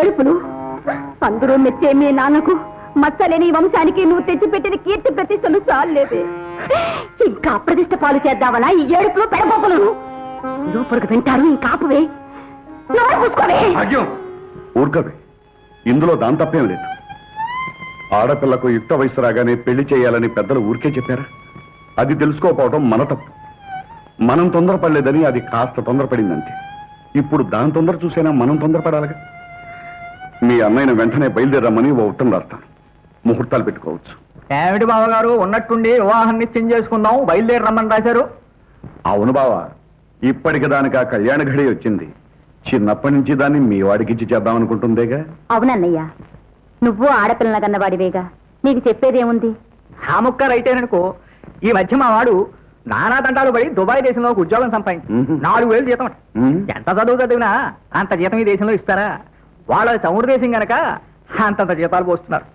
ఏడుపులు. అందరూ మెచ్చే మీ నాన్నకు మచ్చలేని వంశానికి నువ్వు తెచ్చిపెట్టిన కీర్తి ప్రతిష్టలు చాలేదే. ఇంకా అప్రతిష్ట పాలు చేద్దామనా ఈ ఏడుపులు పెడబోపలను? లోపలికి వింటారు. ఇంకా ఆపువే, ఊరుకవే. ఇందులో దాని తప్పేం లేదు. ఆడపిల్లకు యుక్త వయసు రాగానే పెళ్లి చేయాలని పెద్దలు ఊరికే చెప్పారా? అది తెలుసుకోకపోవడం మన తప్పు. మనం తొందరపడలేదని అది కాస్త తొందరపడిందంటే ఇప్పుడు దాని తొందర చూసైనా మనం తొందరపడాలిగా. మీ అన్నయ్యను వెంటనే బయలుదేరమ్మని ఓ ఉత్తరం రాస్తాను. ముహూర్తాలు పెట్టుకోవచ్చు. ఏమిటి బావగారు, ఉన్నట్టుండి వివాహం నిశ్చయం చేసుకుందాం బయలుదేరి రమ్మని రాశారు? అవును బావా, ఇప్పటికి దానికి ఆ కళ్యాణ ఘడి వచ్చింది. చిన్నప్పటి నుంచి దాన్ని మీ వాడికిచ్చి చేద్దాం అనుకుంటుందేగా. అవునన్నయ్య, నువ్వు ఆడపిల్లల కన్నవాడివేగా, నీకు చెప్పేదేముంది? ఆ ముక్క రైటేననుకో. ఈ మధ్య మా వాడు నానా తంటాలు పడి దుబాయ్ దేశంలో ఒక ఉద్యోగం సంపాదించి 4,000 జీతం. ఎంత చదువు చదివినా అంత జీతం ఈ దేశంలో ఇస్తారా? వాళ్ళ చమురు దేశం గనక అంతంత జీతాలు పోస్తున్నారు.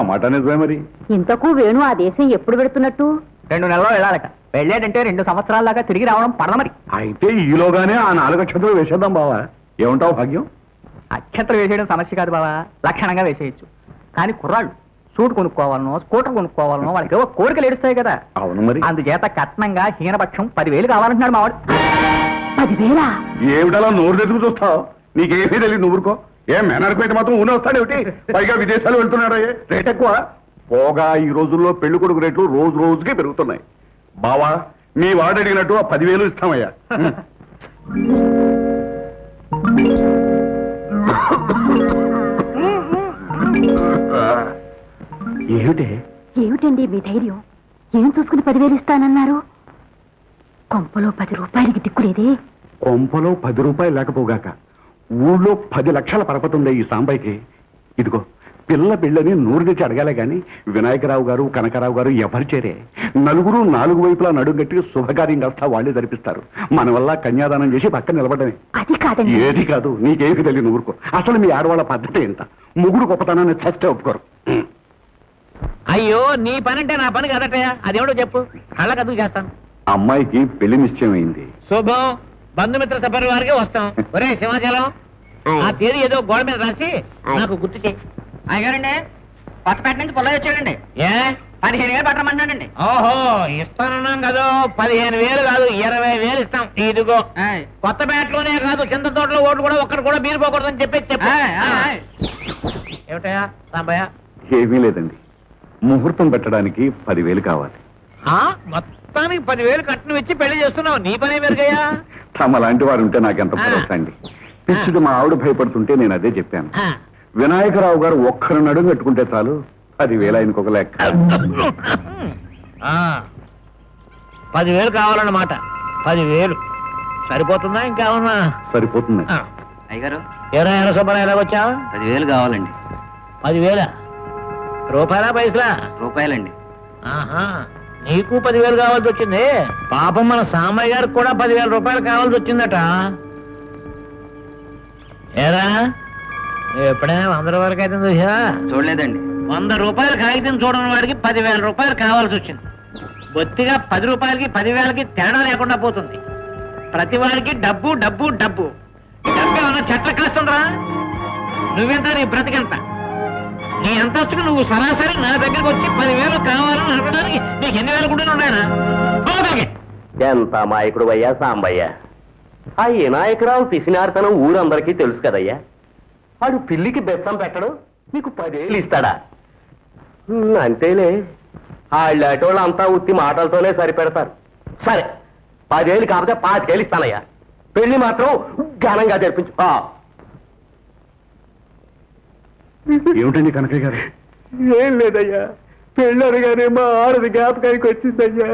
మాట నిజమే. మరి ఇంతకు వేణు ఆ దేశం ఎప్పుడు పెడుతున్నట్టు? 2 నెలల్లో వెళ్ళాలట. వెళ్ళాడంటే 2 సంవత్సరాల దాకా తిరిగి రావడం పడల. మరి అయితే ఈలోగానే ఆ 4 అక్షంతలు వేసేద్దాం బావా. ఏమంటావు భాగ్యం? అక్షంతలు వేసేయడం సమస్య కాదు బావా, లక్షణంగా వేసేయచ్చు. కానీ కుర్రాళ్ళు సూట్ కొనుక్కోవాలనో స్కూటర్ కొనుక్కోవాలనో వాళ్ళకి ఏవో కోరికలు ఏడుస్తాయి కదా. అవును మరి. అందుచేత కట్నంగా హీనపక్షం 10,000 కావాలంటున్నాడు మావాడు. 10,000? ఏమిటలా నోరు తెచ్చుకు చూస్తావు? నీకేమీ తెలియదు, నువ్వురుకో. ఏం మేనర్కు అయితే మాత్రం ఊనే వస్తాడేమిటి? పైగా విదేశాలు వెళ్తున్నాడే, రేట్ ఎక్కువ. పోగా ఈ రోజుల్లో పెళ్లి కొడుకు రేట్లు రోజు రోజుకే పెరుగుతున్నాయి. బావా, మీ వాడు అడిగినట్టు ఆ 10,000 ఇస్తామయ్యా. ఏమిటండి మీ ధైర్యం? ఏం చూసుకుని 10,000 ఇస్తానన్నారు? కొంపలో 10 రూపాయలకి దిక్కులేదే. కొంపలో 10 రూపాయలు లేకపోగాక ఊళ్ళో 10 లక్షల పరపతుండే ఈ సాంబాయికి. ఇదిగో పిల్ల పిల్లని నోరు తెచ్చి అడగాలే గాని వినాయకరావు గారు కనకరావు గారు ఎవరు చేరే? నలుగురు 4 వైపులా నడుగట్టి శుభకార్యం కాస్తా వాళ్లే జరిపిస్తారు. మన వల్ల కన్యాదానం చేసి పక్కన నిలబడమే. అది కాదండి. ఏది కాదు, నీకేమి తెలియదు, ఊరుకో. అసలు మీ ఆడవాళ్ళ పద్ధతి ఎంత? ముగ్గురు గొప్పతనాన్ని చస్తే ఒప్పుకోరు. అయ్యో, నీ పని అంటే నా పని కదటయా. అదేమిటో చెప్పు, కళ్ళకు అదుపు చేస్తాను. అమ్మాయికి పెళ్లి నిశ్చయమైంది. శుభం. బంధుమిత్ర సపరివారికి వస్తాం. ఒరే సింహాచలం, ఆ తేదీ ఏదో గోడ మీద రాసి నాకు గుర్తు చేయి. అయ్యారండి, కొత్తపేట నుంచి పొల్ల వచ్చాడండి. ఏ 15,000 పట్టమంటాడండి. ఓహో, ఇస్తానన్నాం కదా. 15,000 కాదు, 20,000 ఇస్తాం. ఇదిగో కొత్తపేటలోనే కాదు, కింద తోటలో ఓట్లు కూడా ఒక్కరు కూడా మీరు పోకూడదని చెప్పు. ఏమిటయా సాంబయ్య? ఏమీ లేదండి, ముహూర్తం పెట్టడానికి 10,000 కావాలి. మొత్తానికి 10,000 కట్నం ఇచ్చి పెళ్లి చేస్తున్నావు. నీ పనే మెరుగయ్యా. తమ లాంటి వారు ఉంటే నాకెంత భరోసా అండి. పిచ్చిది మా ఆవిడ భయపడుతుంటే నేను అదే చెప్పాను. వినాయకరావు గారు ఒక్కరు నడుము కట్టుకుంటే చాలు, 10,000 ఆయనకు ఒక లెక్క. 10,000 కావాలన్నమాట. 10,000 సరిపోతుందా? ఇంకేమన్నా? సరిపోతుంది. అయ్యారు, 20,000 సుబ్బారావు ఎలాగొచ్చా? 10,000 కావాలండి. 10,000 రూపాయలా పైసలా? రూపాయలండి. నీకు 10,000 కావాల్సి వచ్చింది. పాపం మన సామయ్య గారికి కూడా 10,000 రూపాయలు కావాల్సి వచ్చిందట. ఏరా, ఎప్పుడైనా 100 వరకు అయితే చూసా? చూడలేదండి. 100 రూపాయల కాగితం చూడని వాడికి 10,000 రూపాయలు కావాల్సి వచ్చింది. బొత్తిగా 10 రూపాయలకి 10,000కి తేడా లేకుండా పోతుంది. ప్రతి వాడికి డబ్బు డబ్బు డబ్బు. డబ్బు ఏమన్నా చెట్ల కాస్తుందిరా? నువ్వెంత, నీ బ్రతికెంత? నీ అంతస్తుకు నువ్వు సరాసరి నా దగ్గరకు వచ్చి 10,000 కావాలని అడగడానికి నీకు ఎన్ని వేలు కూడా ఉన్నాయనా? ఎంత మాయకుడు అయ్యా సాంబయ్య. ఆ వినాయకరావు పిసినార్తనం ఊరందరికీ తెలుసు కదయ్యా. వాడు పిల్లికి బెత్తం పెట్టడు, నీకు 10,000 ఇస్తాడా? అంతేలే, వాళ్ళటోళ్ళు అంతా ఉత్తి మాటలతోనే సరిపెడతారు. సరే, 10,000 కాకపోతే 5,000 ఇస్తానయ్యా. పెళ్లి మాత్రం ఘనంగా జరిపించు. ఏమిటండి కనకయ్య గారు? ఏం లేదయ్యా, పెళ్ళి అనగానే మా ఆడది జ్ఞాపకానికి వచ్చిందయ్యా.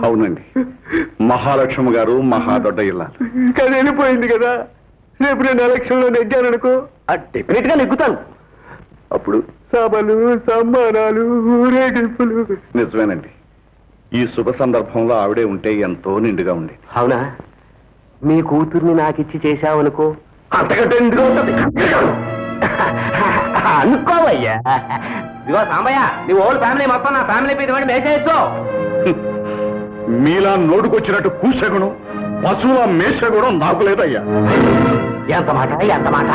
అవునండి, మహాలక్ష్మి గారు మహాదొడ్డ ఇల్లాలు. కానీ వెళ్ళిపోయింది కదా. రేపు నేను ఎలక్షన్లో నెగ్గాననుకో, డెఫినెట్ గా నెగ్గుతాను. అప్పుడు సభలు, సమ్మానాలు, ఊరేగింపులు. నిజమేనండి, ఈ శుభ సందర్భంలో ఆవిడే ఉంటే ఎంతో నిండుగా ఉండేది. అవునా? మీ కూతుర్ని నాకిచ్చి చేశావనుకో, అంతకంటే నిండుగా ఉంటుంది. అనుకోవయ్యా. ఇదిగో సాంబయ్య, నీ ఓల్డ్ ఫ్యామిలీ మొత్తం నా ఫ్యామిలీ మీద మేసేయచ్చు. మీలా నోటుకొచ్చినట్టు కూసెగడం, పశువుల మేసెగడం నాకు లేదయ్యా. ఎంత మాట, ఎంత మాట.